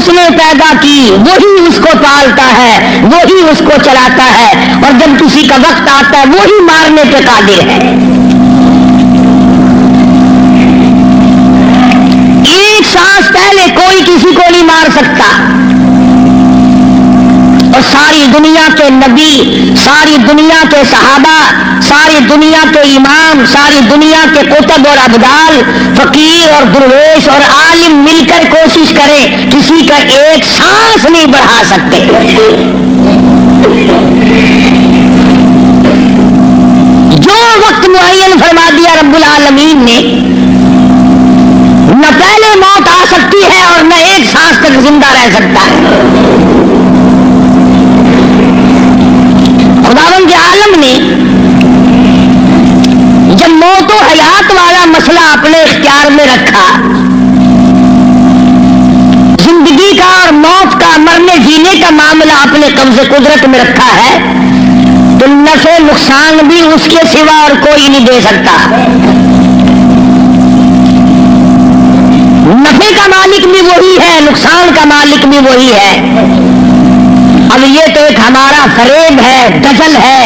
اس نے پیدا کی وہی اس کو پالتا ہے، وہی اس کو چلاتا ہے، اور جب کسی کا وقت آتا ہے وہی مارنے پہ قادر ہے۔ ایک سانس پہلے کوئی کسی کو نہیں مار سکتا، اور ساری دنیا کے نبی، ساری دنیا کے صحابہ، ساری دنیا کے امام، ساری دنیا کے قطب اور ابدال، فقیر اور درویش اور عالم مل کر کوشش کریں، کسی کا ایک سانس نہیں بڑھا سکتے۔ جو وقت معین فرما دیا رب العالمین نے، نہ پہلے موت آ سکتی ہے اور نہ ایک سانس تک زندہ رہ سکتا ہے۔ خداوند عالم نے جب موت و حیات والا مسئلہ اپنے اختیار میں رکھا، زندگی کا اور موت کا، مرنے جینے کا معاملہ اپنے قبضے قدرت میں رکھا ہے، تو نفع نقصان بھی اس کے سوا اور کوئی نہیں دے سکتا۔ نفع کا مالک بھی وہی ہے، نقصان کا مالک بھی وہی ہے۔ اب یہ تو ایک ہمارا فریب ہے، دجل ہے،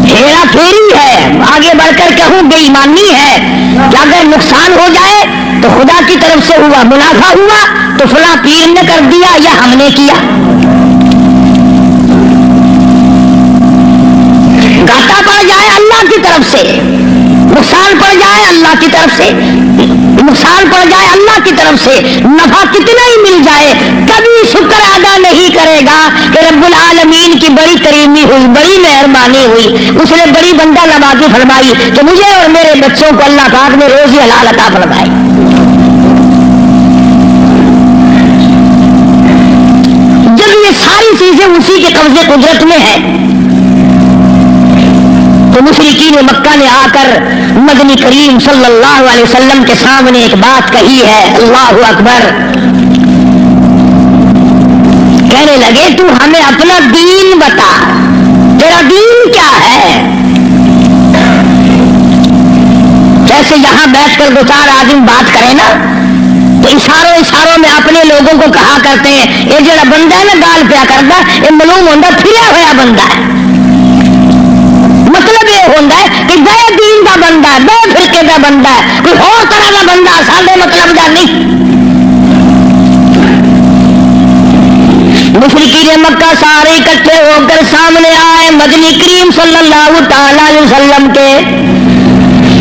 ہیرا پھیری ہے، آگے بڑھ کر کہوں بے ایمانی ہے کہ اگر نقصان ہو جائے تو خدا کی طرف سے ہوا، منافع ہوا تو فلاں پیر نے کر دیا یا ہم نے کیا، گھاٹا پڑ جائے اللہ کی طرف سے، نقصان پڑ جائے اللہ کی طرف سے، نقصان پڑ جائے اللہ کی طرف سے، نفع کتنا ہی مل جائے، کبھی شکر ادا نہیں کرے گا کہ رب العالمین کی بڑی کریمی ہوئی، بڑی مہربانی ہوئی، اس نے بڑی بندہ نوازی فرمائی کہ مجھے اور میرے بچوں کو اللہ پاک نے روزی حلال عطا فرمائی۔ جب یہ ساری چیزیں اسی کے قبضے قدرت میں ہیں تو مشرکین مکہ نے آ کر مدنی کریم صلی اللہ علیہ وسلم کے سامنے ایک بات کہی ہے، اللہ اکبر، کہنے لگے تو ہمیں اپنا دین بتا، تیرا دین کیا ہے؟ جیسے یہاں بیٹھ کر دو چار آدمی بات کریں نا تو اشاروں میں اپنے لوگوں کو کہا کرتے ہیں یہ جڑا بندہ ہے نا گال پیا کرتا، یہ معلوم ہوتا پھریا ہوا بندہ ہے، مطلب یہ ہوتا ہے کہ گئے دین کا بندہ ہے، دو فرقے کا بندہ ہے، کوئی اور طرح کا بندہ سادے مطلب کا نہیں۔ مشرکین مکہ سارے اکٹھے ہو کر سامنے آئے مدنی کریم صلی اللہ تعالی علیہ وسلم کے،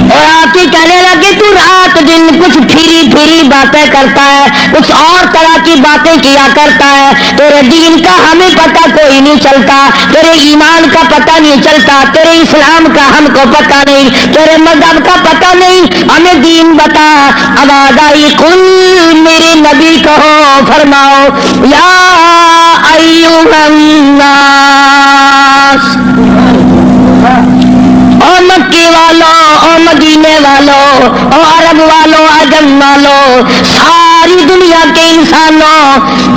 اور آپ ہی کہنے لگے تو رات دن کچھ پھری باتیں کرتا ہے، کچھ اور طرح کی باتیں کیا کرتا ہے، تیرے دین کا ہمیں پتہ کوئی نہیں چلتا، تیرے ایمان کا پتہ نہیں چلتا، تیرے اسلام کا ہم کو پتہ نہیں، تیرے مذہب کا پتہ نہیں، ہمیں دین بتا۔ آواز آئی قل، میرے نبی کہو، فرماؤ یا ایھا الناس، او مکی والوں، او مدینے والوں، او عرب والوں، عجم والوں، ساری دنیا کے انسانوں،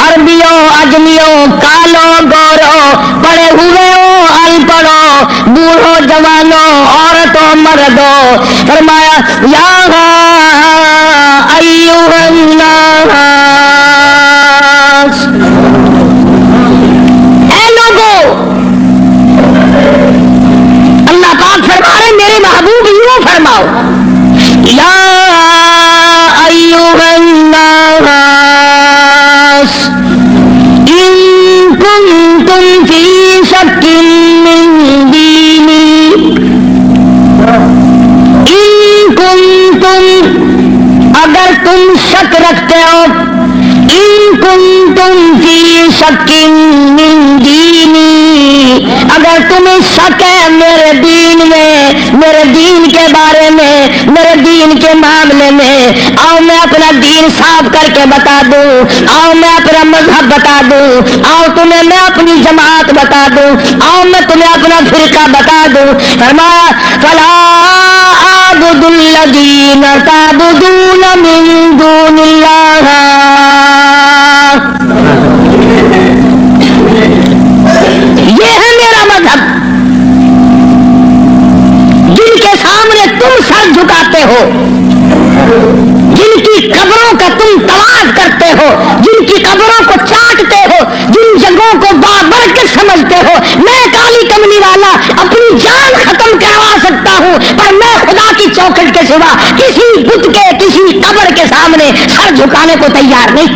عربیوں، اجمیوں، کالوں، گوروں، پڑھے ہوئے ہو، ان پڑھو، بوڑھو، جوانوں، عورتوں، مردوں، فرمایا یا ایھا الناس، اے لوگوں، اللہ پاک فرما رہے میرے محبوب یوں فرماؤ یا ایھا الناس ان کنتم فی شک من دینی، ان کنتم، اگر تم شک رکھتے ہو، ان کنتم فی شک من دینی، اگر تمہیں شک ہے میرے دین میں، میرے دین کے بارے میں، میرے دین کے معاملے میں، آؤ میں اپنا دین صاف کر کے بتا دوں، آؤ میں اپنا مذہب بتا دوں، آؤ تمہیں میں اپنی جماعت بتا دوں، آؤ میں تمہیں اپنا فرقہ بتا دوں۔ فرمایا فلا اعبد الذین تعبدون من دون اللہ، یہ ہے میرا مذہب، جن کے سامنے تم سر جھکاتے ہو، جن کی قبروں کا تم طواف کرتے ہو، جن کی قبروں کو چاٹتے ہو، جن جگہوں کو بابرکت سمجھتے ہو، میں کالی کملی والا اپنی جان ختم کروا سکتا ہوں، پر میں خدا کی چوکھٹ کے سوا کسی بت کے، کسی قبر کے سامنے سر جھکانے کو تیار نہیں۔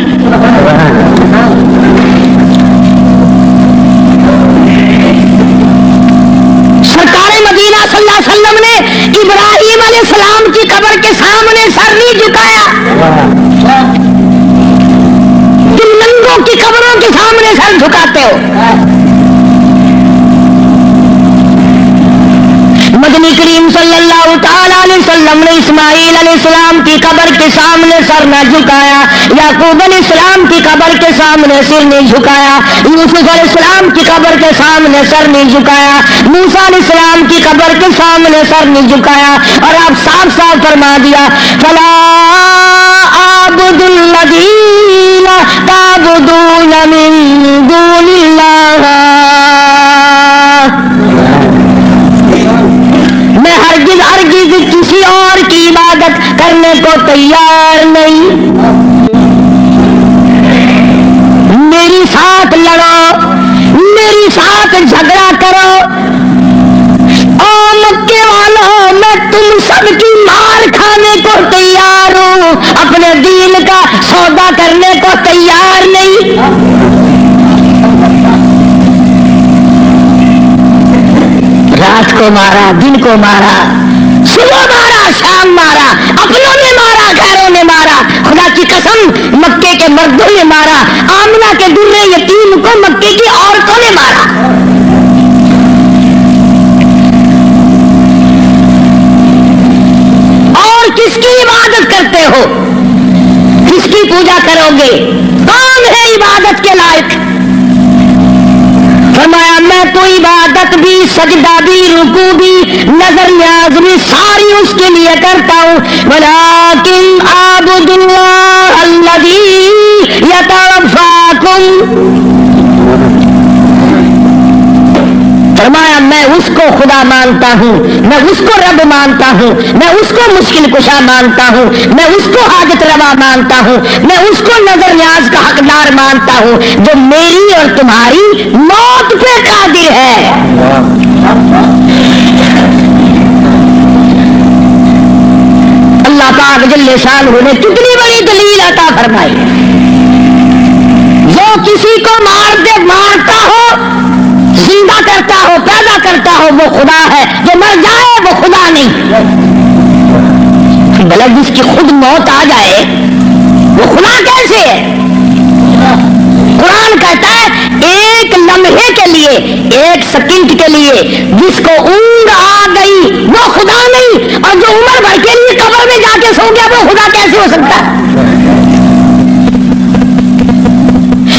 سرکار مدینہ صلی اللہ علیہ وسلم نے ابراہیم علیہ السلام کی قبر کے سامنے سر نہیں جھکایا، تم ننگوں کی قبروں کے سامنے سر جھکاتے ہو۔ مدنی کریم صلی اللہ تعالی علیہ وسلم نے اسماعیل علیہ السلام کی قبر کے سامنے سر نہ جھکایا، یعقوب علیہ السلام کی قبر کے سامنے سر نہیں جھکایا، یوسف علیہ السلام کی قبر کے سامنے سر نہیں جھکایا، موسیٰ علیہ السلام کی قبر کے سامنے سر نہیں جھکایا، اور آپ صاف صاف فرما دیا فلا اعبد الذین تعبدون من دون اللہ، میں ہرگز ہرگز کسی اور کی عبادت کرنے کو تیار نہیں، میری ساتھ لڑو، میری ساتھ جھگڑا کرو، او مکے والوں میں تم سب کی مار کھانے کو تیار ہوں، اپنے دین کا سودا کرنے کو تیار نہیں۔ رات کو مارا، دن کو مارا، صبح مارا، شام مارا، اپنوں نے مارا، غیروں نے مارا، خدا کی قسم مکے کے مردوں نے مارا، آمنہ کے درے یتیم کو مکے کی عورتوں نے مارا۔ اور کس کی عبادت کرتے ہو، کس کی پوجا کرو گے، کون ہے عبادت کے لائق؟ فرمایا میں تو عبادت بھی، سجدہ بھی، رکوع بھی، نظر نیاز بھی ساری اس کے لیے کرتا ہوں، ولیکن اعبد اللہ الذی یتوفاکم، فرمایا میں اس کو خدا مانتا ہوں، میں اس کو رب مانتا ہوں، میں اس کو مشکل کشا مانتا ہوں، میں اس کو حاجت روا مانتا ہوں، میں اس کو نظر نیاز کا حقدار مانتا ہوں جو میری اور تمہاری موت پہ قادر ہے۔ اللہ پاک جل شانہ نے کتنی بڑی دلیل عطا فرمائی، جو کسی کو مارتا ہو، زندہ کرتا ہو، پیدا کرتا ہو، وہ خدا ہے، جو مر جائے وہ خدا نہیں۔ بھلا جس کی خود موت آ جائے وہ خدا کیسے ہے؟ قرآن کہتا ہے ایک لمحے کے لیے، ایک سیکنڈ کے لیے جس کو اونگ آ گئی وہ خدا نہیں، اور جو عمر بھر کے لیے قبر میں جا کے سو گیا وہ خدا کیسے ہو سکتا ہے؟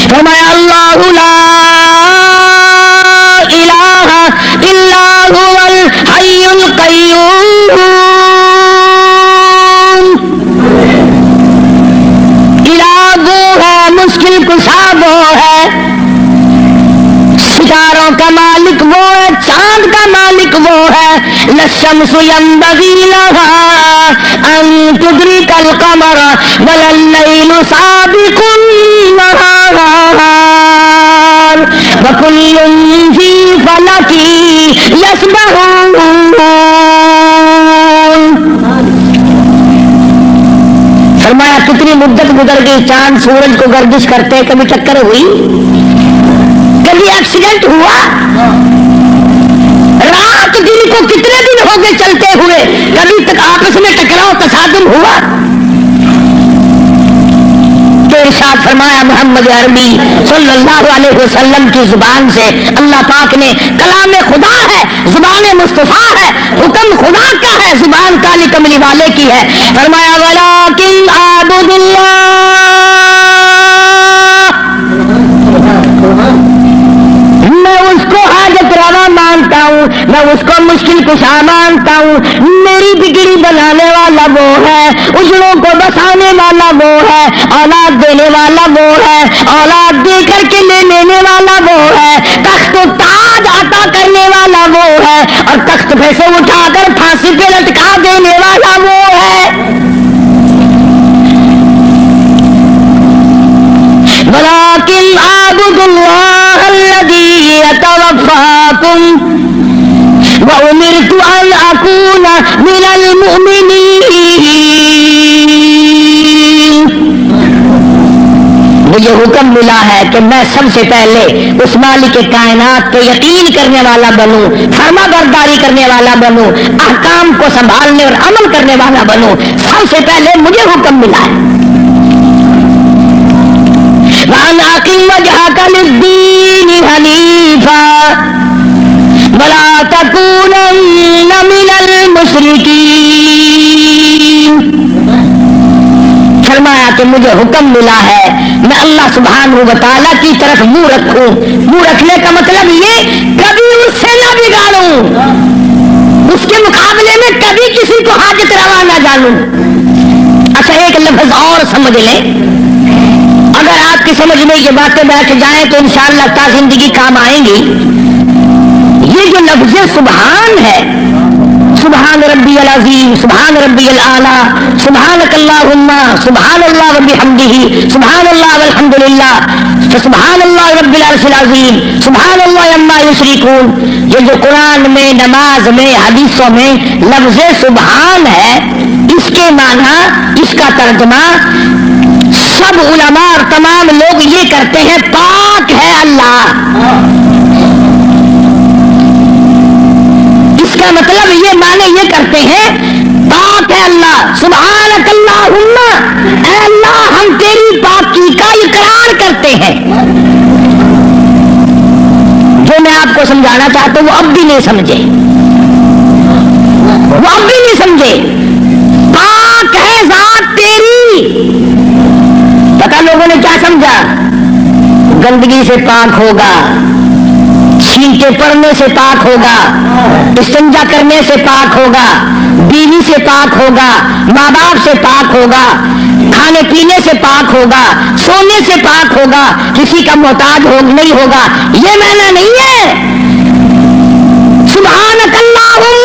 فرمایا اللہ لا الہ الا هو الحی القیوم، الہ وہ ہے، مشکل کشا وہ ہے، ستاروں کا مالک وہ ہے، چاند کا مالک وہ ہے، للشمس ينبغي لها ان تدرك القمر ولا الليل سابق النهار وكل في فلك يسبحون۔ فرمایا کتنی مدت گزر گئی، چاند سورج کو گردش کرتے، کبھی ٹکر ہوئی، کبھی ایکسیڈنٹ ہوا، رات دن کو کتنے دن ہو گئے چلتے ہوئے، کبھی تک آپس میں ٹکراؤ تصادم ہوا؟ تو ارشاد فرمایا محمد عربی صلی اللہ علیہ وسلم کی زبان سے، اللہ پاک نے کلام خدا ہے، زبان مصطفیٰ ہے، حکم خدا کا ہے، زبان کالی کملی والے کی ہے، فرمایا ولیکن اعبد اللہ، میں اس کو حاجت روا مانتا ہوں، میں اس کو مشکل کشا مانتا ہوں، میری بگڑی بنانے والا وہ ہے، اجڑوں کو بسانے والا وہ ہے، اولاد دینے والا وہ ہے، اولاد دے کر کے لے لینے والا وہ ہے، تخت و تاج عطا کرنے والا وہ ہے، اور تخت پہ سے اٹھا کر پھانسی پہ لٹکا دینے والا وہ ہے۔ وَأُمِرْتُ أَنْ أَكُونَ مِنَ الْمُؤْمِنِينَ، مجھے حکم ملا ہے کہ میں سب سے پہلے اس مالک کائنات پہ یقین کرنے والا بنوں، فرما برداری کرنے والا بنوں، احکام کو سنبھالنے اور عمل کرنے والا بنوں، سب سے پہلے مجھے حکم ملا ہے۔ وَأَنْ أَقِمْ وَجْهَكَ لِلدِّينِ حَنِيفًا وَلَا تَكُونَنَّ مِنَ الْمُشْرِكِينَ، فرمایا کہ مجھے حکم ملا ہے میں اللہ سبحانہ و تعالیٰ کی طرف منہ رکھوں۔ منہ رکھنے کا مطلب یہ کبھی اس سے نہ بگاڑوں، اس کے مقابلے میں کبھی کسی کو حاجت روا نہ جانوں۔ اچھا ایک لفظ اور سمجھ لیں، اگر آپ کی سمجھ میں یہ باتیں بیٹھ جائیں تو انشاءاللہ تا زندگی کام آئیں گی۔ یہ جو لفظ سبحان ہے، سبحان ربی العظیم، سبحان ربی الاعلیٰ، سبحانک اللہم، سبحان اللہ وبحمدہ، سبحان اللہ والحمدللہ، سبحان اللہ رب العرش العظیم، سبحان اللہ عما یشرکون، یہ جو قرآن میں، نماز میں، حدیثوں میں لفظ سبحان ہے، اس کے معنی، اس کا ترجمہ سب علماء اور تمام لوگ یہ کرتے ہیں پاک ہے اللہ۔ اس کا مطلب یہ معنی یہ کرتے ہیں پاک ہے اللہ، سبحانک اللہم، اے اللہ ہم تیری پاکی کا اقرار کرتے ہیں۔ جو میں آپ کو سمجھانا چاہتا ہوں وہ اب بھی نہیں سمجھے، وہ اب بھی نہیں سمجھے۔ پاک ہے ذات تیری، پتہ لوگوں نے کیا سمجھا؟ گندگی سے پاک ہوگا، چھینٹے پڑنے سے پاک ہوگا، استنجا کرنے سے پاک ہوگا، بیوی سے پاک ہوگا، ماں باپ سے پاک ہوگا، کھانے پینے سے پاک ہوگا، سونے سے پاک ہوگا، کسی کا محتاج نہیں ہوگا۔ یہ معنی نہیں ہے۔ سبحانک اللہم،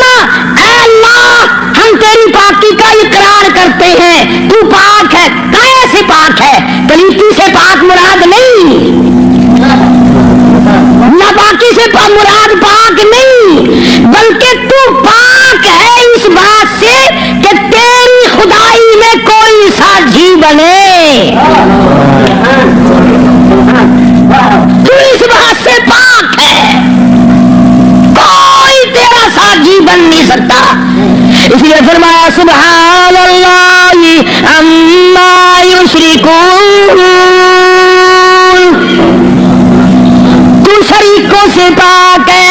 اے اللہ ہم تیری پاکی کا اقرار کرتے ہیں، تو پاک ہے۔ کیسے پاک ہے؟ پلیتی سے پاک مراد نہیں، ناپاکی سے مراد پاک نہیں، بلکہ تو پاک ہے اس بات سے کہ تیری خدائی میں کوئی ساجھی بنے، تو اس بات سے پاک ہے، کوئی تیرا ساجھی بن نہیں سکتا۔ اس لیے فرمایا سبحان اللہ عما یشرکون، شریکوں سے پاک ہے۔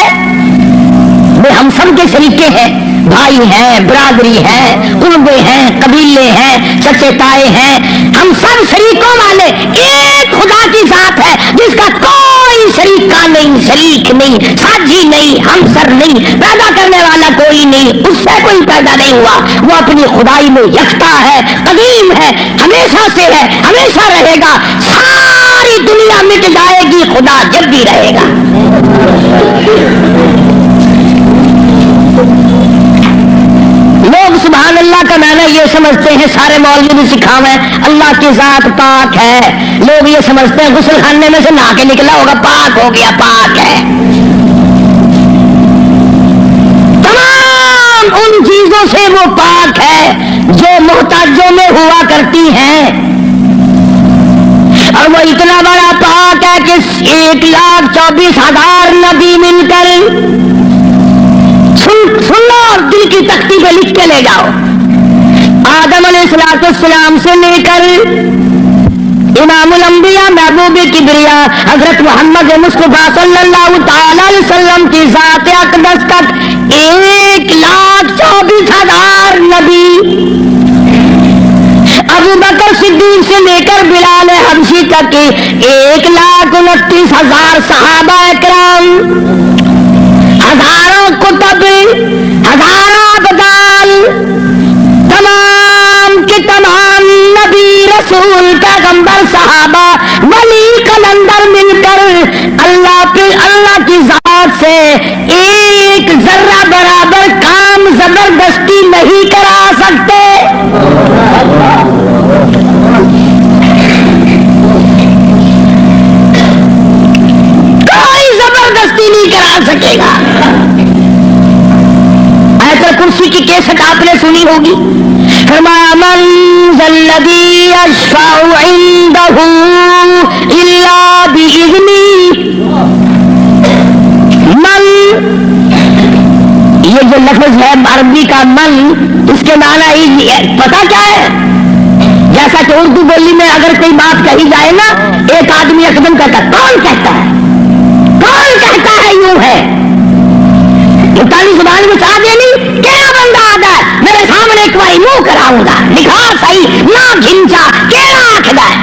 ہم سب کے شریکے ہیں، بھائی ہیں، برادری ہیں، قربے ہیں، قبیلے ہیں، چچے تائے ہیں، ہم سب شریکوں والے ایک خدا کی ذات ہے جس کا کوئی شریکہ نہیں، شریک نہیں، ساجھی نہیں، ہمسر نہیں، پیدا کرنے والا کوئی نہیں، اس سے کوئی پیدا نہیں ہوا، وہ اپنی خدائی میں یکتا ہے، قدیم ہے، ہمیشہ سے ہے، ہمیشہ رہے گا، ساری دنیا مٹ جائے گی، خدا جب بھی رہے گا۔ لوگ سبحان اللہ کا معنی یہ سمجھتے ہیں، سارے مولوی بھی سکھاویں اللہ کی ذات پاک ہے، لوگ یہ سمجھتے ہیں غسل خانے میں سے نہا کے نکلا ہوگا پاک ہو گیا، پاک ہے۔ تمام ان چیزوں سے وہ پاک ہے جو محتاجوں میں ہوا کرتی ہیں، اور وہ اتنا بڑا پاک ہے کہ 1,24,000 نبی مل کر، سن لو اور دل کی تختی پہ لکھ کے لے جاؤ، آدم علیہ السلام سے لے کر امام الانبیاء محبوب کبریا حضرت محمد مصطفیٰ صلی اللہ تعالی علیہ وسلم کی ذات اقدس تک 1,24,000 نبی، ابو بکر صدیق سے لے کر بلال حبشی تک 1,29,000 صحابہ اکرام، ہزاروں کتب، ہزاروں ابدال، تمام کے تمام نبی، رسول، پیغمبر، صحابہ، ولی، قلندر مل کر اللہ کی ذات سے ایک ذرہ برابر کام زبردستی نہیں کرا سکتے۔ کوئی زبردستی نہیں کرا سکے گا۔ کی کیسٹ آپ نے سنی ہوگی. فرمایا من ذا الذی یشفع عنده الا باذنہ. من یہ جو لفظ ہے عربی کا من، اس کے معنی پتہ کیا ہے؟ جیسا کہ اردو بولی میں اگر کوئی بات کہی جائے نا، ایک آدمی اقدم کہتا ہے کون کہتا ہے، کون کہتا ہے، یوں ہے. زبان میں چاہ دینی کیا بندہ آتا ہے میرے سامنے ایک بار منہ کراؤں گا، لکھا صحیح نہ گھنچا کیا آخدا ہے.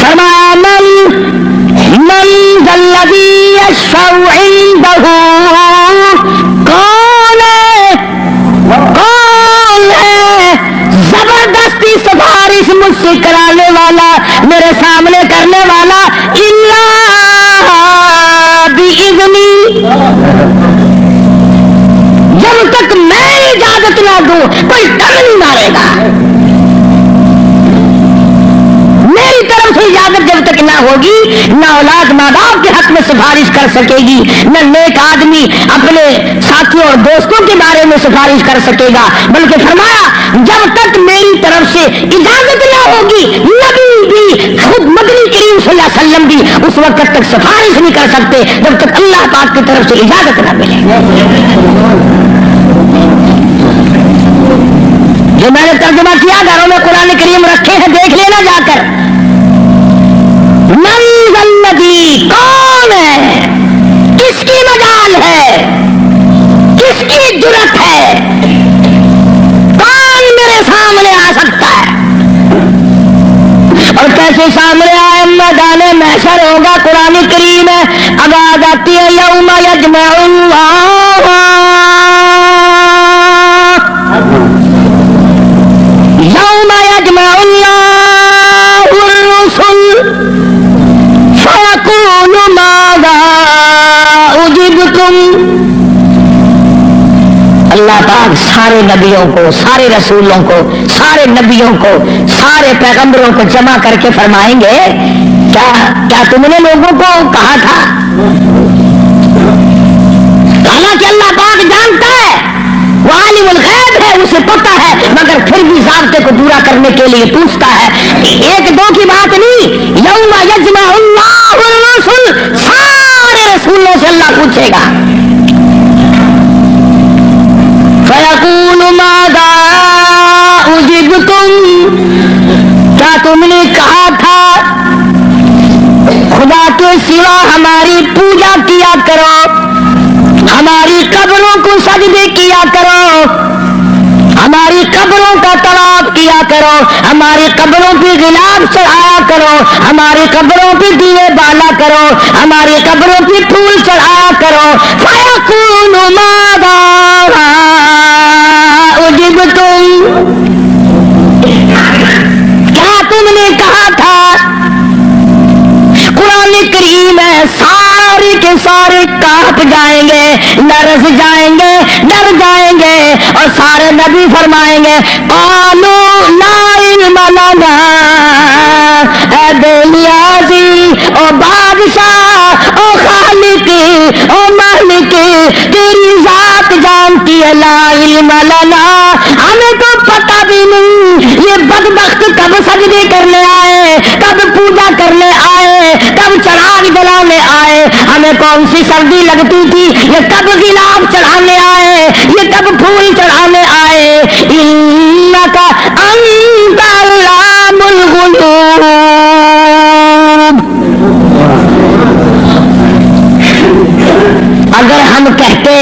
فرمایا من ذا الذی یشفع عنده، کون ہے زبردستی سفارش مجھ سے کرانے والا، میرے سامنے کرنے والا، الا باذنی، جب تک میں اجازت نہ دوں کوئی ڈر نہیں مارے گا. میری طرف سے اجازت جب تک نہ ہوگی، نہ اولاد ماں باپ کے حق میں سفارش کر سکے گی، نہ نیک آدمی اپنے ساتھیوں اور دوستوں کے بارے میں سفارش کر سکے گا. بلکہ فرمایا جب تک میری طرف سے اجازت نہ ہوگی، نبی بھی خود مدنی کریم صلی اللہ علیہ وسلم بھی اس وقت تک سفارش نہیں کر سکتے جب تک اللہ پاک کی طرف سے اجازت نہ ملے. جو میں نے ترجمہ کیا، گھروں میں قرآن کریم رکھے ہیں، دیکھ لینا جا کر. من ذا الذی، کون ہے، کس کی مجال ہے، کس کی جرأت ہے، کون میرے سامنے آ سکتا ہے. اور کیسے سامنے آئے؟ میدان محشر ہوگا. قرآن کریم ہے آواز آتی ہے یوم یجمع اللہ، یوم یجمع اللہ الرسل فیقول ماذا اجبتم. اللہ پاک سارے نبیوں کو، سارے رسولوں کو، سارے نبیوں کو، سارے پیغمبروں کو جمع کر کے فرمائیں گے کیا تم نے لوگوں کو کہا تھا؟ حالانکہ اللہ پاک جانتا ہے، وہ عالم الغیب ہے، اسے پتہ ہے، مگر پھر بھی ضابطے کو پورا کرنے کے لیے پوچھتا ہے. ایک دو کی بات نہیں، یوم یجمع اللہ الرسل، سارے رسولوں سے اللہ پوچھے گا. فیقول ماذا اجبتم، کیا تم نے کہا تھا خدا کے سوا ہماری پوجا کیا کرو، ہماری قبروں کو سجدے کیا کرو، ہماری قبروں کا طواف کیا کرو، ہماری قبروں پہ غلاف چڑھایا کرو، ہماری قبروں پہ دیے بالا کرو، ہماری قبروں پہ پھول چڑھایا کرو. فیقول ماذا اجبتم، کیا تم نے کہا تھا؟ قرآن کریم ہے، سارے کے سارے کانپ جائیں گے، لرز جائیں گے، ڈر جائیں گے، اور سارے نبی فرمائیں گے قالوا لا علم لنا، اے بے نیازی، او بادشاہ، او خالق، او مالک، تیری ذات جانتی ہے، لا علم لنا، ہمیں تو پتہ بھی نہیں یہ بدبخت کب سجدے کرنے آئے، کب پوجا کرنے آئے، کب چراغ جلانے آئے، ہمیں کون سی سردی لگتی تھی، یہ کب غلاف چڑھانے آئے، یہ کب پھول چڑھانے آئے. انک انت علام الغیوب. اگر ہم کہتے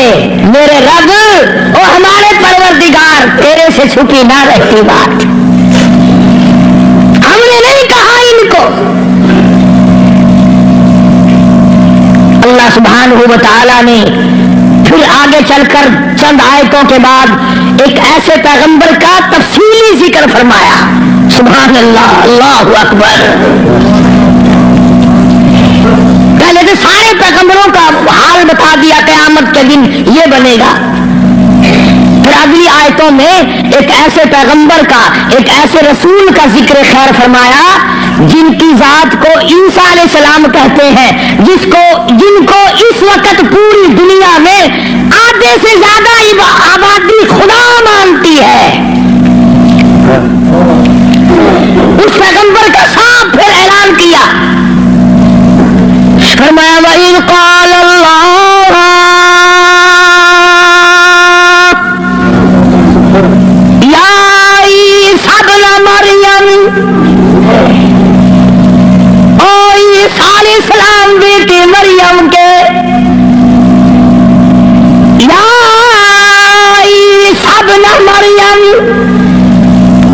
میرے رب او ہمارے پروردگار، تیرے سے چھپی نہ رہتی بات، ہم نے نہیں کہا ان کو. اللہ سبحانہ و تعالی نے پھر آگے چل کر چند آیتوں کے بعد ایک ایسے پیغمبر کا تفصیلی ذکر فرمایا. سبحان اللہ، اللہ اکبر. پہلے تو سارے پیغمبروں کا حال بتا دیا، قیامت کے دن یہ بنے گا. پھر اگلی آیتوں میں ایک ایسے پیغمبر کا، ایک ایسے رسول کا ذکر خیر فرمایا جن کی ذات کو عیسیٰ علیہ السلام کہتے ہیں، جن کو اس وقت پوری دنیا میں آدھے سے زیادہ آبادی خدا مانتی ہے، اس پیغمبر کا صاف پھر اعلان کیا، فرمایا وَإِذْ قَالَ اللَّهُ يَا عِيسَى ابْنَ مَرْيَمَ، او عیسیٰ علیہ السلام بیٹے مریم کے، یا عیسیٰ ابن مریم،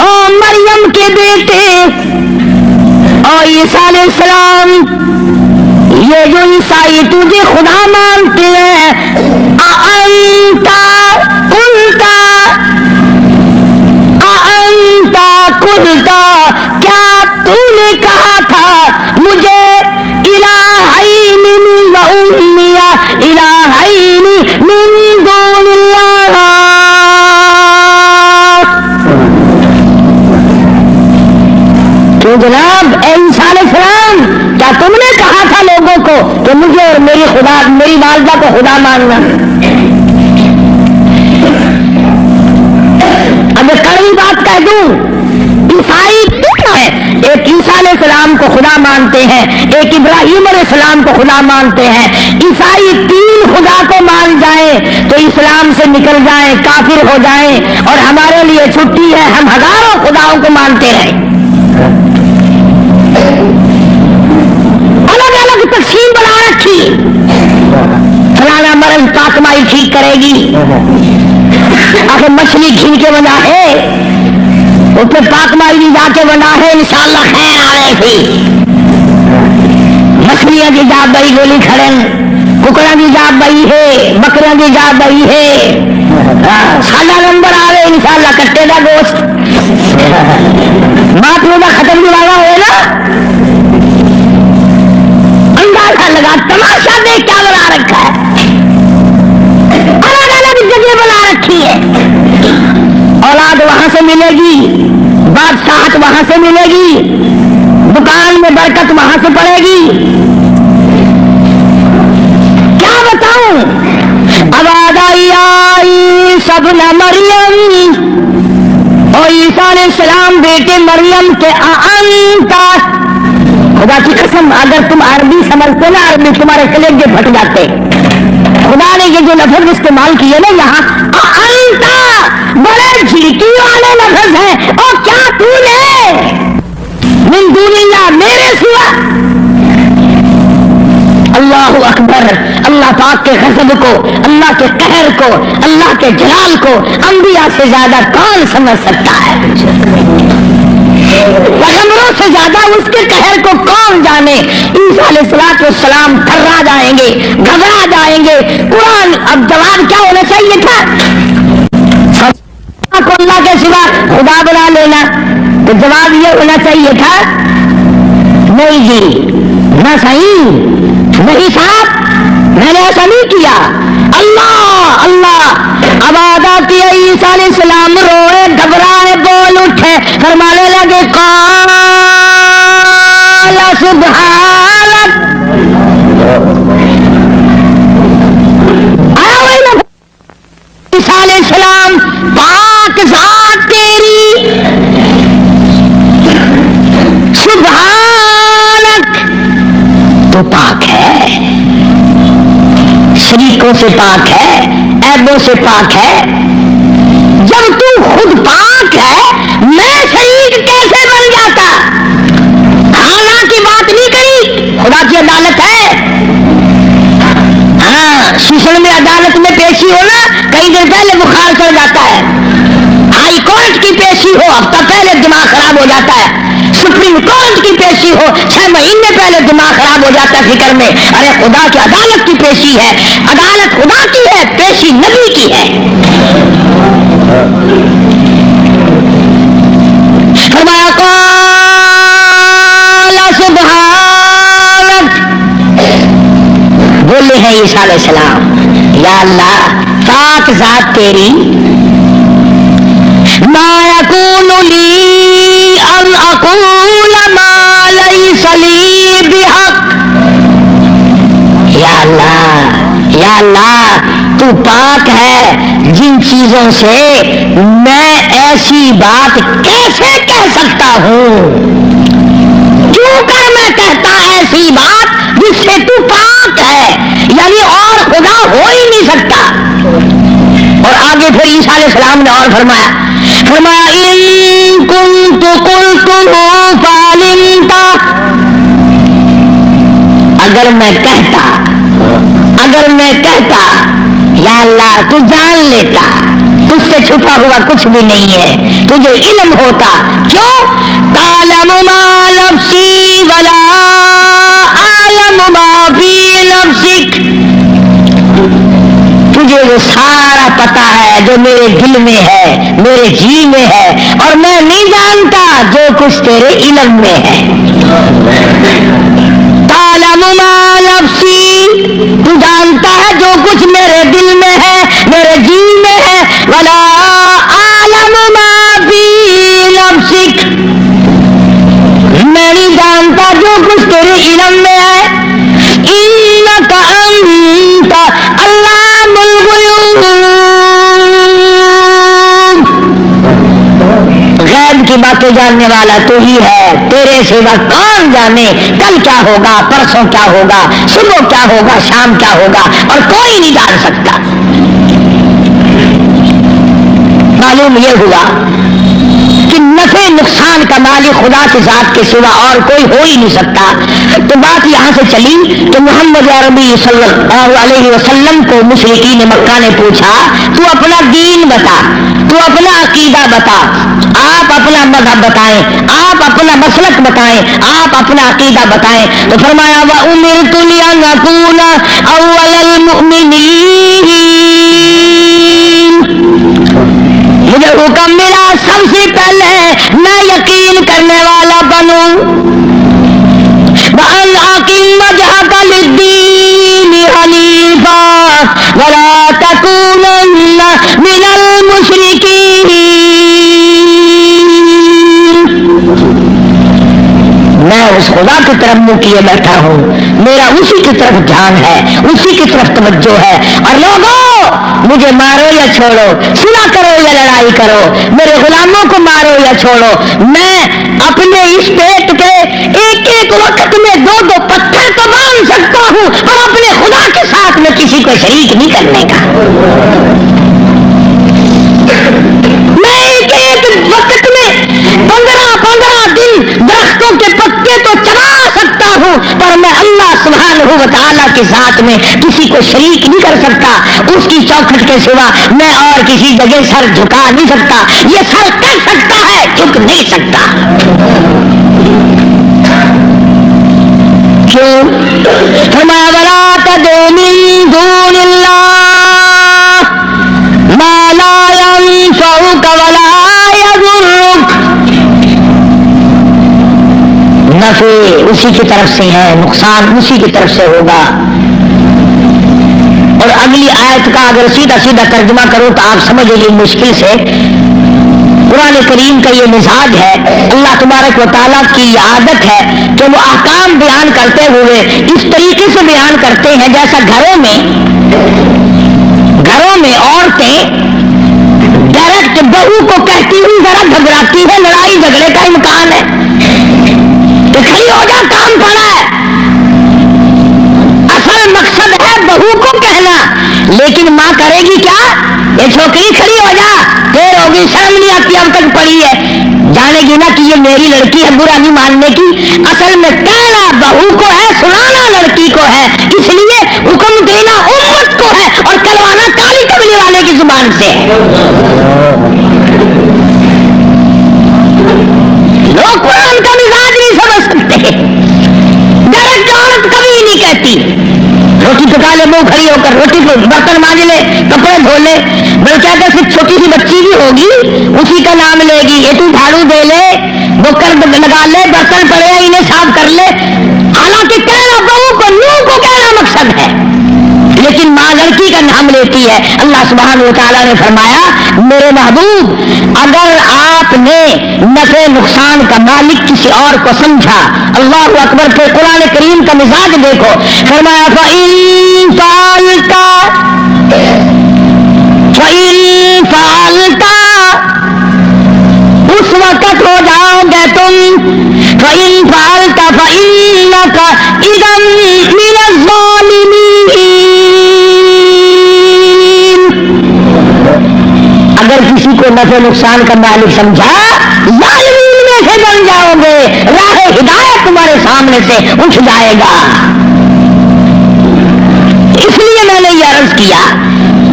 او مریم کے بیٹے، او عیسیٰ علیہ السلام، یہ جو عیسائی تجھے خدا مانتے ہیں، اَأَنْتَ قُلْتَ، کیا تو نے کہا تھا مجھے الہین من امی الہین من دون اللہ؟ کیوں جناب اے عیسیٰ علیہ السلام، کیا تم نے کہا تھا لوگوں کو کہ مجھے اور میری والدہ کو خدا ماننا؟ اب کڑوی بات کہہ دوں، عیسائی ہے، ایک عیسیٰ علیہ السلام کو خدا مانتے ہیں، ایک ابراہیم علیہ السلام کو خدا مانتے ہیں۔ عیسائی تین خدا کو مان جائیں تو اسلام سے نکل جائیں، کافر ہو جائیں، اور ہمارے لیے چھٹی ہے، ہم ہزاروں خداؤں کو مانتے ہیں۔ الگ الگ تقسیم بنا رکھی، فلانا مرض پاکمائی ٹھیک کرے گی، آخر مچھلی کھین کے بنا ہے، اس پہ پاک مائی جا کے بنا ہے، انشاءاللہ خیر آ رہے تھی، مچھلیاں کی جا بئی گولی کھڑن، ککڑا کی جا بئی ہے، بکریاں کی جا بئی ہے، سالہ نمبر آ رہے انشاءاللہ کٹے دا گوشت، ماں پیو کا ختم بھی والا ہوئے نا، اندازہ لگا، تماشا دیکھ کیا بنا رکھا ہے، الگ الگ جگہ بنا رکھی ہے، اولاد وہاں سے ملے گی، بادشاہت وہاں سے ملے گی، دکان میں برکت وہاں سے پڑے گی، کیا بتاؤں؟ عیسیٰ ابن مریم، اور عیسیٰ علیہ السلام بیٹے مریم کے اَأَنْتَ، خدا کی قسم اگر تم عربی سمجھتے نا، عربی تمہارے کلیجے پھٹ جاتے، خدا نے یہ جو لفظ استعمال کیے نا یہاں، اَأَنْتَ بڑے جھڑکی والے لفظ ہیں، اور کیا تو نے من دون اللہ میرے سوا، اللہ اکبر، اللہ پاک کے غضب کو، اللہ کے قہر کو، اللہ کے جلال کو انبیاء سے زیادہ کون سمجھ سکتا ہے؟ پیغمبروں سے زیادہ اس کے قہر کو کون جانے؟ عیسیٰ علیہ السلام تھرا جائیں گے، گھبرا جائیں گے، قرآن اب جواب کیا ہونا چاہیے تھا؟ کو اللہ کے سوا خدا بنا لینا، تو جواب یہ ہونا چاہیے تھا نہیں جی، نہ صحیح نہیں صاحب، میں نے ایسا نہیں کیا، اللہ اللہ۔ اب ادا کیا عیسیٰ علیہ السلام، روئے گھبرائے بول اٹھے، فرمانے لگے قال سبحانک، عیسیٰ علیہ السلام پاک ذات تیری، سبحانک تو پاک ہے، شریکوں سے پاک ہے، عیبوں سے پاک ہے، جب تو خود پاک ہے میں شریک کیسے بن جاتا؟ خانہ کی بات نہیں کری، خدا کی عدالت ہے، ہاں سیشن میں عدالت میں پیشی ہونا کئی دن پہلے بخار چڑھ جاتا ہے، ہائی کورٹ کی پیشی ہو ہفتہ پہلے دماغ خراب ہو جاتا ہے، سپریم کورٹ کی پیشی ہو 6 مہینے پہلے دماغ خراب ہو جاتا ہے فکر میں، ارے خدا کی عدالت کی پیشی ہے، عدالت خدا کی ہے، پیشی نبی کی ہے۔ فرمایا قال سبحانک، بولے ہیں عیسیٰ علیہ السلام، یا اللہ پاک ذات تیری، ما یکون لی ان اقول ما اللہ تو پاک ہے جن چیزوں سے میں ایسی بات کیسے کہہ سکتا ہوں، کیوں کر میں کہتا ایسی بات جس سے تو پاک ہے، یعنی اور خدا ہو ہی نہیں سکتا۔ اور آگے پھر عیسیٰ علیہ السلام نے اور فرمایا ان کنت قلتہ فعلمت، اگر میں کہتا یا اللہ تو جان لیتا، تجھ سے چھپا ہوا کچھ بھی نہیں ہے، تجھے علم ہوتا، کیوں؟ تعلم ما نفسی ولا اعلم ما فی نفسک، تجھے وہ سارا پتا ہے جو میرے دل میں ہے، میرے جی میں ہے، اور میں نہیں جانتا جو کچھ تیرے علم میں ہے۔ تعلم ما نفسی، تو جانتا ہے جو کچھ میرے دل میں ہے، میرے جی میں ہے، ولا اعلم ما فی نفسک، میں نہیں جانتا جو کچھ تیرے علم میں ہے۔ انک انت علام الغیوب، غیب کی باتیں جاننے والا تو ہی ہے، تیرے سوا کون جانے کل کیا ہوگا، پرسوں کیا ہوگا، صبح کیا ہوگا، شام کیا ہوگا، اور کوئی نہیں جان سکتا۔ معلوم یہ ہوا کہ نفع نقصان کا مالک خدا کی ذات کے سوا اور کوئی ہو ہی نہیں سکتا۔ تو بات یہاں سے چلی کہ محمد عربی صلی اللہ علیہ وسلم کو مشرکین مکہ نے پوچھا تو اپنا دین بتا، تو اپنا عقیدہ بتا، آپ اپنا مذہب بتائیں، آپ اپنا مسلک بتائیں، آپ اپنا عقیدہ بتائیں۔ تو فرمایا وَأُمِرْتُ لِأَنْ أَوَّلَ الْمُؤْمِنِينَ، مجھے حکم ملا سب سے پہلے میں یقین کرنے والا بنوں۔ وَأَنْ أَقِمْ وَجْهَكَ لِلدِّينِ حَنِيفًا وَلَا تَكُونَنَّ مِنَ الْمُشْرِكِينَ، میں اس خدا کی طرف منہ کیے بیٹھا ہوں، میرا اسی کی طرف دھیان ہے، اسی کی طرف توجہ ہے۔ اور لوگوں مجھے مارو یا چھوڑو، صلح کرو یا لڑائی کرو، میرے غلاموں کو مارو یا چھوڑو، میں اپنے اس پیٹ کے ایک ایک وقت میں دو دو پتھر تو باندھ سکتا ہوں، اور اپنے خدا کے ساتھ میں کسی کو شریک نہیں کرنے کا۔ میں ایک ایک وقت میں 15 دن درختوں کے پتے تو چبا سکتا ہوں، پر میں اللہ سبحانہ و تعالیٰ کے ذات میں کسی کو شریک نہیں کر سکتا۔ اس کی چوکھٹ کے سوا میں اور کسی جگہ سر جھکا نہیں سکتا۔ یہ سر کر سکتا ہے، جھک نہیں سکتا۔ کیوں؟ فرمایا وَلَا تَدْعُ مِن دُونِ اللَّهِ مَا لَا يَنفَعُكَ وَلَا يَضُرُّكَ، نفع اسی کی طرف سے ہے، نقصان اسی کی طرف سے ہوگا۔ اور اگلی آیت کا اگر سیدھا سیدھا ترجمہ کرو تو آپ سمجھیں گے مشکل سے، قرآن کریم کا یہ مزاج ہے، اللہ تبارک و تعالیٰ کی یہ عادت ہے کہ وہ احکام بیان کرتے ہوئے اس طریقے سے بیان کرتے ہیں جیسا گھروں میں عورتیں ڈائریکٹ بہو کو کہتی ہوئی ذرا گھبراتی ہے، لڑائی جھگڑے کا امکان ہے کہ کھڑی ہو جا، کام پڑا ہے۔ اصل مقصد ہے بہو کو کہنا، لیکن ماں کرے گی کیا؟ یہ چھوکری کھڑی ہو جا، دیر ہوگی، شرم نہیں آتی، اب تک پڑی ہے، جانے گی نا کہ یہ میری لڑکی ہے، برا نہیں ماننے کی۔ اصل میں کہنا بہو کو ہے، سنانا لڑکی کو ہے، اس لیے حکم دینا امت کو ہے اور کروانا کالی کملی والے کی زبان سے ہے۔ لوگ قرآن کا مزاج نہیں سمجھ سکتے، ڈائریکٹ عورت کبھی نہیں کہتی روٹی پکا لے، منہ کھڑی ہو کر روٹی برتن مانج لے، کپڑے دھو لے، بلکہ اگر صرف چھوٹی سی بچی بھی ہوگی اسی کا نام لے گی، یہ تو جھاڑو دے لے، بکر لگا لے، برتن پڑے ہیں انہیں صاف کر لے۔ حالانکہ کہنا بہو کو، نوح کو کہنا مقصد ہے، لیکن ماں لڑکی کا نام لیتی ہے۔ اللہ سبحانہ و تعالیٰ نے فرمایا میرے محبوب اگر آپ نے نفع نقصان کا مالک کسی اور کو سمجھا. اللہ اکبر. پھر قرآن کریم کا مزاج دیکھو. فرمایا فَإِن فَعَلْتَ اس وقت ہو جاؤ گے تم. فَإِن فَعَلْتَ فَإِنَّكَ إِذًا مِنَ الظَّالِمِينَ. اگر کسی کو نفع نقصان کا مالک سمجھا ظالمین میں سے بن جاؤ گے. راہ ہدایت تمہارے سامنے سے اٹھ جائے گا. اس لیے میں نے یہ عرض کیا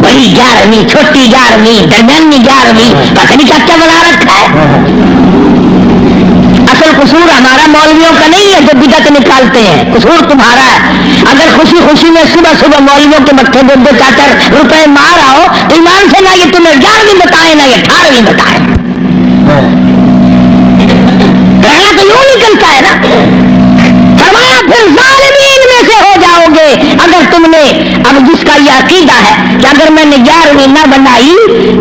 بڑی 11ویں چھوٹی 11ویں درمیانی 11ویں پتہ نہیں کیا بنا رکھا ہے. اصل قصور ہمارا مولویوں کا نہیں ہے جو بدعت نکالتے ہیں. قصور تمہارا ہے. اگر خوشی خوشی میں صبح صبح مولویوں کے مٹھے دو 2-4 روپے مار آؤ تو ایمان سے نہ یہ تمہیں 11ویں بتائیں نہ یہ 18ویں بتائیں. رہنا تو یوں نکلتا ہے نا. فرمایا پھر ظالمین میں سے ہو جاؤ گے اگر تم نے. اب جس کا یہ عقیدہ ہے کہ اگر میں نے 11ویں نہ بنائی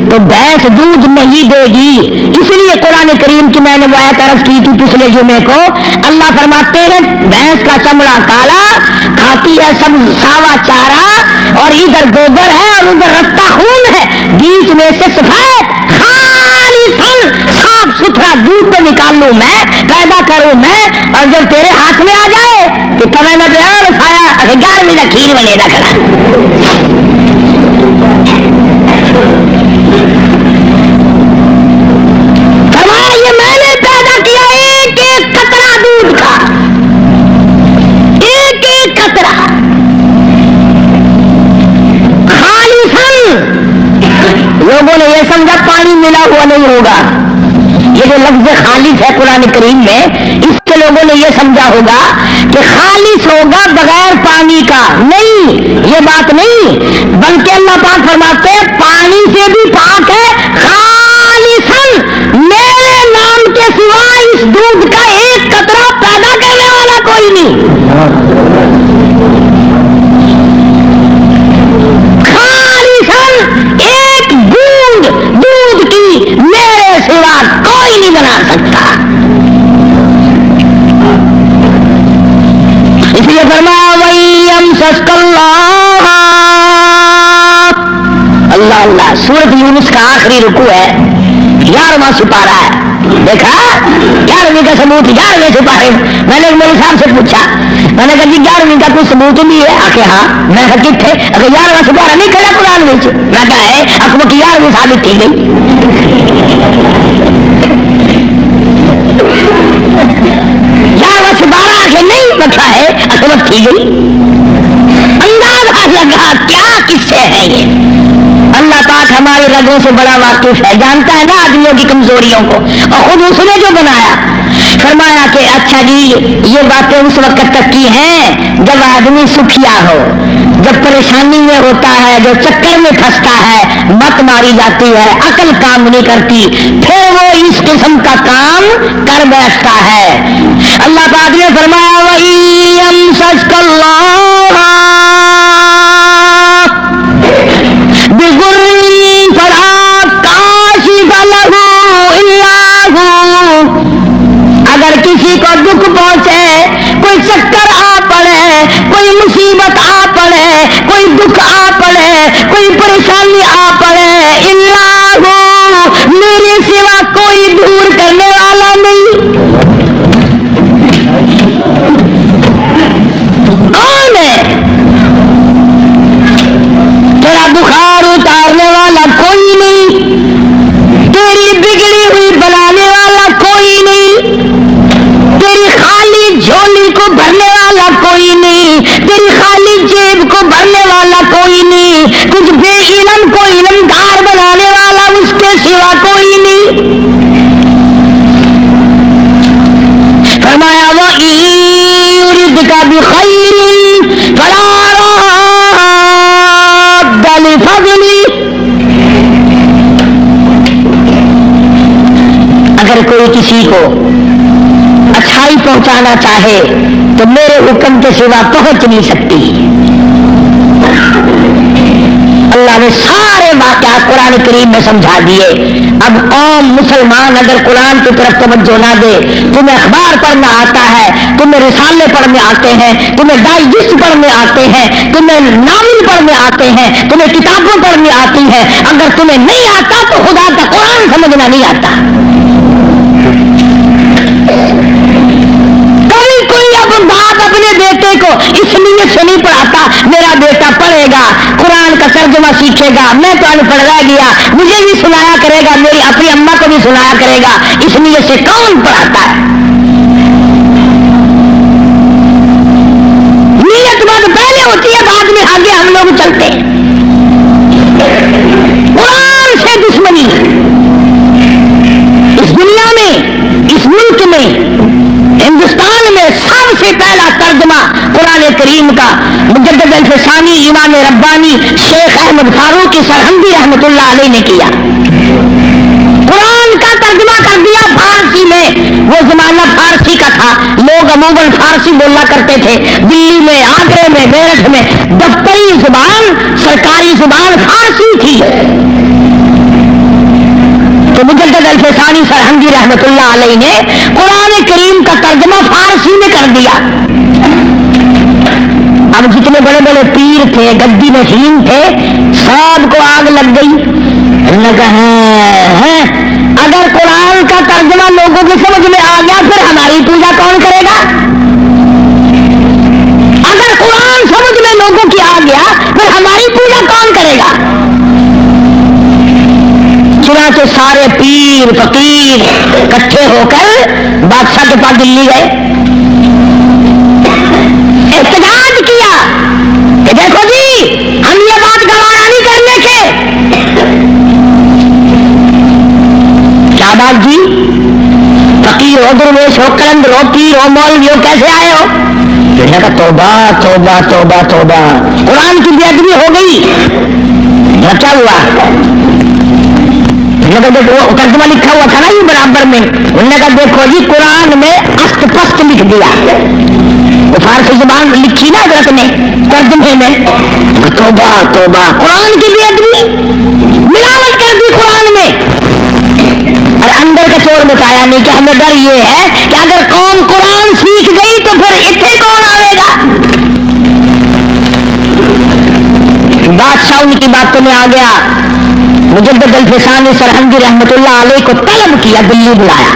تو بھینس دودھ نہیں دے گی. اس لیے قرآن کریم کی میں نے وہ آیت عرض کی تھی پچھلے جمعے کو. اللہ فرماتے ہیں بھینس کا چمڑا کالا کھاتی ہے سب ساوا چارہ اور ادھر گوبر ہے اور ادھر رتا خون ہے. بیچ میں سے سفید صاف ستھرا دودھ تو نکال لوں میں پیدا کروں میں. اور جب تیرے ہاتھ میں آ جائے تو تمہیں نہ پیار کھایا 11ویں کا کھیر بنے نہ کرا. فرمایا یہ میں نے پیدا کیا ایک ایک قطرہ دودھ کا. ایک ایک قطرہ خالصاً. لوگوں نے یہ سمجھا پانی ملا ہوا نہیں ہوگا. یہ جو لفظ خالص ہے قرآن کریم میں اس کے لوگوں نے یہ سمجھا ہوگا کہ خالص ہوگا بغیر پانی کا. نہیں یہ بات نہیں بلکہ اللہ پاک فرماتے ہیں پانی سے بھی پاک ہے. خالصاً میرے نام کے سوا اس دودھ کا ایک قطرہ پیدا کرنے والا کوئی نہیں. خالصاً ایک بوند دودھ کی میرے سوا کوئی نہیں بنا سکتا. اس لیے فرمایا وَيَمْسَسْكَ اللَّهُ. اللہ اللہ. سورۃ یونس کا آخری رکوع ہے 11واں سپارہ ہے. دیکھا 11ویں کا ثبوت 11ویں سپارے. میں نے میرے صاحب سے پوچھا میں نے کہا جی 11ویں کا کوئی ثبوت بھی ہے؟ آ کے ہاں. میں کہا کتنے؟ اگر 11واں سپارہ نہیں کھڑا قرآن میں. میں کہا ہے اکبر کی 11ویں ثابت کی گئی. 11واں سپارہ آگے نہیں رکھا ہے اکبر کی گئی. اندازہ لگا کیا قصے ہیں یہ. اللہ پاک ہمارے رگوں سے بڑا واقف ہے. جانتا ہے نا آدمیوں کی کمزوریوں کو اور خود اس نے جو بنایا. فرمایا کہ اچھا جی یہ باتیں اس وقت تک کی ہیں جب آدمی سکھیا ہو, جب پریشانی میں ہوتا ہے, جو چکر میں پھنستا ہے, مت ماری جاتی ہے, عقل کام نہیں کرتی, پھر وہ اس قسم کا کام کر بیٹھتا ہے. اللہ پاک نے فرمایا وَإِيَمْسَسْكَ اللَّهُ بِضُرٍّ فَلَا كَاشِفَ لَهُ إِلَّا هُوَ. اگر کسی کو دکھ پہنچے, کوئی چکر آ پڑے, کوئی مصیبت آ پڑے, کوئی دکھ آ پڑے, کوئی پریشانی آ پڑے, اللہ ہو میرے سوا کوئی دور کرنے والا نہیں. کون ہے؟ تیرا بخار اتارنے والا کوئی نہیں, تیری بگڑی ہوئی بنانے والا کوئی نہیں, تیری خالی جھولی کو بھرنے والا کوئی نہیں, تیری خالی جیب کو بھرنے والا کوئی نہیں, کچھ بے علم کو علمدار بنانے والا اس کے سوا کوئی نہیں. فرمایا وَإِن يُرِدْكَ بِخَيْرٍ فَلَا رَادَّ لِفَضْلِهِ. اگر کوئی کسی کو اچھائی پہنچانا چاہے تو میرے حکم کے سوا پہنچ نہیں سکتی. اللہ نے سارے واقعات قرآن کریم میں سمجھا دیے. اب قوم مسلمان اگر قرآن کی طرف توجہ نہ دے، تمہیں اخبار پڑھنا آتا ہے، تمہیں رسالے پڑھنے آتے ہیں، تمہیں ڈائجسٹ پڑھنے آتے ہیں، تمہیں ناول پڑھنے آتے ہیں، تمہیں کتابیں پڑھنے آتی ہیں، اگر تمہیں نہیں آتا تو خدا کا قرآن سمجھنا نہیں آتا. کوئی اب باپ اپنے بیٹے کو اس لیے سے نہیں پڑھاتا میرا بیٹا پڑھے گا، قرآن کا ترجمہ سیکھے گا، میں تو ان پڑھ رہ گیا، مجھے بھی سنایا کرے گا، میری اپنی اماں کو بھی سنایا کرے گا، اس لیے سے کون پڑھاتا ہے؟ نیت بات پہلے ہوتی ہے، بعد میں آگے ہم لوگ چلتے ہیں. قرآن سے دشمنی اس دنیا میں، اس ملک میں، ہندوستان میں سب سے پہلا ترجمہ قرآن کریم کا مجدد الفسانی امام ربانی شیخ احمد فاروق سرہندی رحمۃ اللہ علیہ نے کیا. قرآن کا ترجمہ کر دیا فارسی میں. وہ زمانہ فارسی کا تھا، لوگ عموماً فارسی بولا کرتے تھے. دلی میں، آگرے میں، میرٹھ میں دفتری زبان، سرکاری زبان فارسی تھی. تو مجدد الفسانی سرہندی رحمۃ اللہ علیہ نے قرآن کریم کا ترجمہ فارسی میں کر دیا. اب جتنے بڑے بڑے پیر تھے، گدی نشین تھے، سب کو آگ لگ گئی. اگر قرآن کا ترجمہ لوگوں کی سمجھ میں آ گیا پھر ہماری پوجا کون کرے گا؟ اگر قرآن سمجھ میں لوگوں کی آ گیا پھر ہماری پوجا کون کرے گا؟ چنانچہ سارے پیر فقیر اکٹھے ہو کر بادشاہ کے پاس دلی گئے، احتجاج کیا کہ دیکھو جی ہم یہ بات گوارا نہیں کرنے کے. کیا بات جی؟ فقیر ہو، درویش ہو، کلندر ہو، پیر ہو، مولوی ہو، کیسے آئے ہو؟ کہا توبہ توبہ توبہ توبہ، قرآن کی بے ادبی ہو گئی. کیا ہوا؟ ترجمہ لکھا ہوا تھا نا یہ برابر میں. انہوں نے کہا دیکھو جی قرآن میں است پست لکھ دیا، وہ فارسی زبان لکھی نا حضرت نے ترجمے میں. توبہ توبہ، قرآن کی بے ادبی، ملاوٹ کر دی قرآن میں. اور اندر کا چور بتایا نہیں کہ ہمیں ڈر یہ ہے کہ اگر قوم قرآن سیکھ گئی تو پھر اتنے کون آئے گا؟ بادشاہ ان کی باتوں میں آ گیا. مجدد الفسانی سرہندی رحمۃ اللہ علیہ کو طلب کیا، دلی بلایا،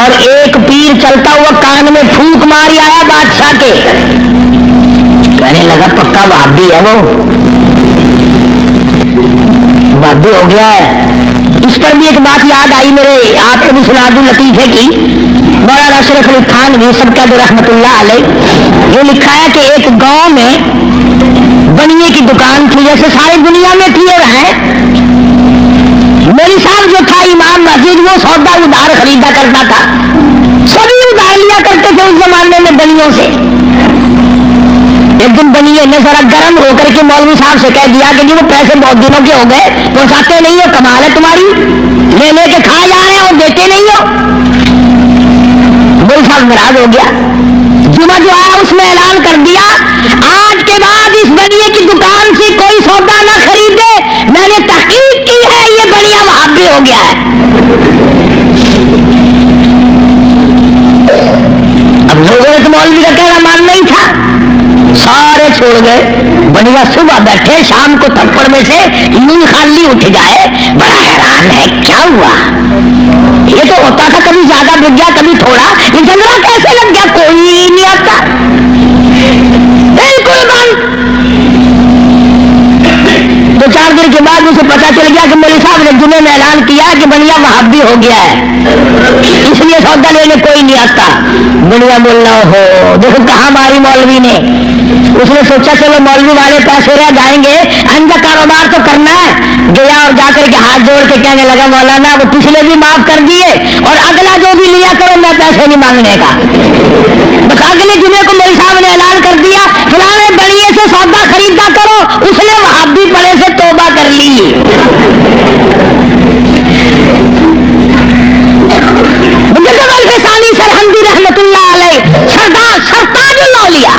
اور ایک پیر چلتا ہوا کان میں پھونک ماری آیا بادشاہ کے. کہنے لگا پکا وہابی ہے، وہ وہابی ہو گیا ہے. اس پر بھی ایک بات یاد آئی میرے، آپ کو بھی سنا دوں لطیفے کی. مولانا اشرف علی خان بھی سب کا رحمۃ اللہ علیہ، یہ لکھا ہے کہ ایک گاؤں میں بنیے کی دکان تھی، جیسے ساری دنیا میں تھی اور ہے. میری صاحب جو تھا امام مسجد، وہ سودا ادھار خریدا کرتا تھا، سبھی ادھار لیا کرتے تھے اس زمانے میں بنیوں سے. ایک دن بنیے نے ذرا گرم ہو کر کے مولوی صاحب سے کہہ دیا کہ جی وہ پیسے بہت دنوں کے ہو گئے، پہنچاتے نہیں ہو، کمال ہے تمہاری، لے لے کے کھا جا رہے ہو اور دیتے نہیں ہو. مولوی صاحب ناراض ہو گیا. جمعہ جو آیا اس میں اعلان کر دیا آج کے بعد اس بنیے کی دکان سے کوئی سودا نہ خریدے. میں نے تحقیق کی ہے یہ بنیا وہابی ہو گیا ہے. اب لوگوں نے تو مولوی کا کہنا مان نہیں تھا، سارے چھوڑ گئے. بنیا صبح بیٹھے، شام کو تھپڑ میں سے یوں خالی اٹھ جائے. بڑا حیران ہے کیا ہوا، یہ تو ہوتا تھا کبھی زیادہ بک گیا کبھی تھوڑا، یہ جھگڑا کیسے لگ گیا؟ کوئی نہیں آتا، بالکل بند. 2-4 دن کے بعد مجھے پتا چل گیا کہ میرے صاحب نے جمعے میں اعلان کیا کہ بنیا وہابی ہو گیا ہے، اس لیے سودا لینے کوئی نہیں آتا. بنیا بولنا ہو دیکھو کہاں ماری مولوی نے. اس نے سوچا چلو مولوی والے پیسے رہ جائیں گے، اندر کاروبار تو کرنا ہے. گیا اور جا کر کے ہاتھ جوڑ کے کہنے لگا مولانا وہ پچھلے بھی معاف کر دیے اور اگلا جو بھی لیا کرو میں پیسے نہیں مانگنے کا. بس اگلے جمعے کو میرے صاحب نے اعلان کر دیا فلانے بڑیے سے سودا خریدا کرو، اس نے وہابی پڑے سے توبہ کر لی. مجدد الفسانی سرہندی رحمۃ اللہ علیہ، سرتاج الاولیاء،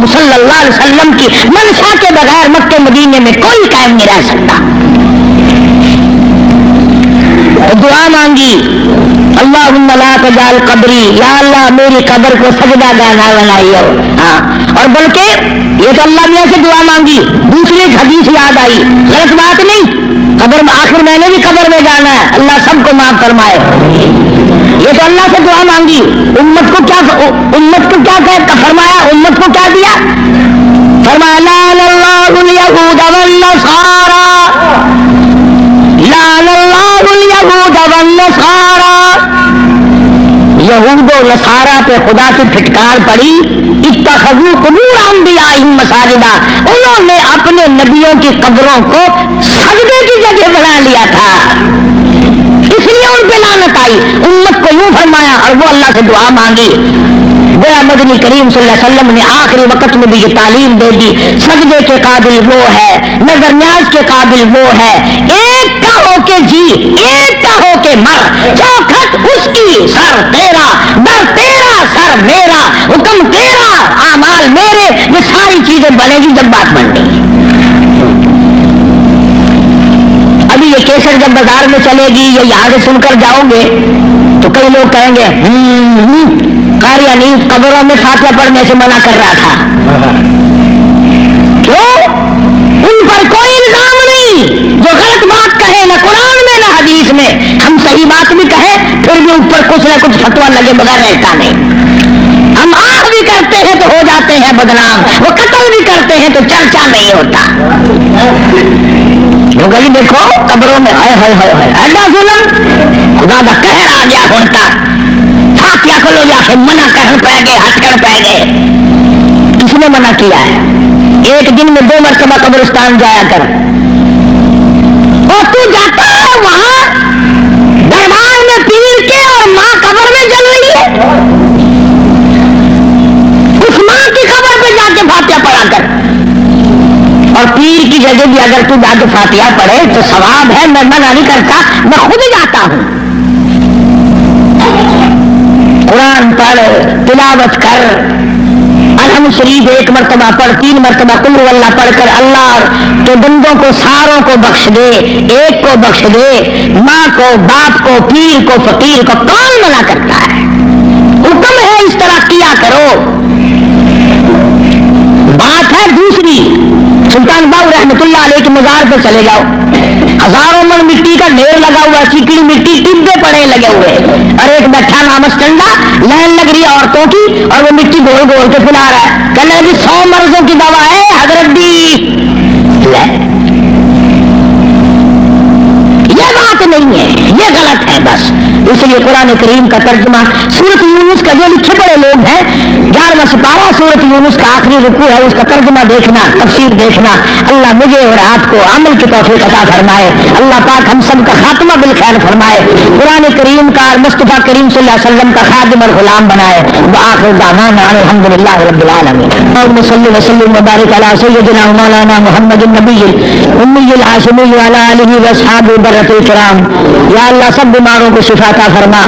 محبوب صلی اللہ علیہ وسلم کی منشا کے بغیر مکے مدینے میں کوئی قائم نہیں رہ سکتا. دعا مانگی اللہم لا تجعل قبری، یا اللہ میری قبر کو سجدہ گاہ نہ بنائیو. اور بلکہ یہ تو اللہ میاں سے دعا مانگی، دوسری حدیث یاد آئی، غلط بات نہیں، قبر میں آخر میں نے بھی قبر میں جانا ہے، اللہ سب کو معاف فرمائے. یہ تو اللہ سے دعا مانگی، امت کو کیا فرمایا، امت کو کیا دیا، فرمایا لعن اللہ الیہود والنصارى، لعن اللہ الیہود والنصارى. یہود و نصارہ پہ خدا کی پھٹکار پڑی. اتخذوا قبور انبیائہم مساجدا، انہوں نے اپنے نبیوں کی قبروں کو سجدے کی جگہ بنا لیا تھا، اس لیے ان پہ لعنت آئی. امت کو یوں فرمایا اور وہ اللہ سے دعا مانگی. گویا مدنی کریم صلی اللہ علیہ وسلم نے آخری وقت میں بھی یہ تعلیم دے دی، سجدے کے قابل وہ ہے، نظر نیاز کے قابل وہ ہے، ایک کا ہو کے جی، ایک کا ہو کے مر، چوکھٹ اس کی سر تیرا، در تیرا سر میرا، حکم تیرا اعمال میرے. یہ ساری چیزیں بنے گی جب بات بن گئی. ابھی یہ کیسر جب بازار میں چلے گی، یہ یہاں سے سن کر جاؤ گے تو کئی لوگ کہیں گے قاریہ نہیں قبروں میں فاتحہ پڑھنے سے منع کر رہا تھا. کیوں؟ ان پر کوئی الزام نہیں جو غلط بات کہے، نہ قرآن میں نہ حدیث میں. ہم صحیح بات بھی کہیں پھر بھی اوپر کچھ نہ کچھ فتویٰ لگے بغیر رہتا نہیں. ہم آہ بھی کرتے ہیں تو ہو جاتے ہیں بدنام، وہ قتل بھی کرتے ہیں تو چرچا نہیں ہوتا. لوگ دیکھو قبروں میں ہائے ہائے ہائے ہائے ایڈا ظلم، خدا کا قہر آ گیا ہوتا. فاتحہ کو لو جا کے منع کر پہ گئے، ہٹ کر پہ گئے. کس نے منع کیا ہے؟ ایک دن میں 2 مرتبہ قبرستان جایا کر. اور تو جاتا ہے وہاں دربار میں پیر کے اور ماں قبر میں جل رہی ہے، اس ماں کی قبر پہ جا کے فاتحہ پڑھا کر. اور پیر کی جگہ بھی اگر تو جا کے فاتحہ پڑھے تو ثواب ہے، میں منع نہیں کرتا، میں خود جاتا ہوں. قرآن پڑھ، تلاوت کر، الحمد شریف 1 مرتبہ پڑھ، 3 مرتبہ قل هو اللہ پڑھ کر اللہ کے بندوں کو ساروں کو بخش دے، ایک کو بخش دے، ماں کو، باپ کو، پیر کو، فقیر کو. کون منع کرتا ہے؟ حکم ہے اس طرح کیا کرو. بات ہے دوسری، سلطان باؤ رحمۃ اللہ علیہ کے مزار پہ چلے جاؤ، ہزاروں من مٹی کا ڈھیر لگا ہوا، چیکڑی مٹی ٹبے پڑے لگے ہوئے، اور ایک بیٹھا نامس ٹنڈا، لائن لگ رہی ہے عورتوں کی اور وہ مٹی گول گول کے پھلا رہا ہے. کہنے لگی 100 مرضوں کی دوا ہے حضرت دی. یہ بات نہیں ہے، یہ غلط ہے بس. اس لیے قرآن کریم کا ترجمہ سورۃ یونس کا جو لکھے پڑے لوگ ہیں، 11واں سپارہ سورۃ یونس کا آخری رکوع ہے، اس کا ترجمہ دیکھنا، تفسیر دیکھنا. اللہ مجھے اور آپ کو عمل کی توفیق عطا فرمائے. اللہ پاک ہم سب کا خاتمہ بالخیر فرمائے. قرآن کریم کا مصطفیٰ کریم صلی اللہ علیہ وسلم کا خادم اور غلام بنائے. وآخر دعوانا الحمدللہ رب العالمین. اللہم صلی وسلم وبارک علی سیدنا مولانا محمد النبی امی الہاشمی وعلی آلہ واصحابہ برۃ الکرام. یا اللہ سب بیماروں کو شفا عطا فرما.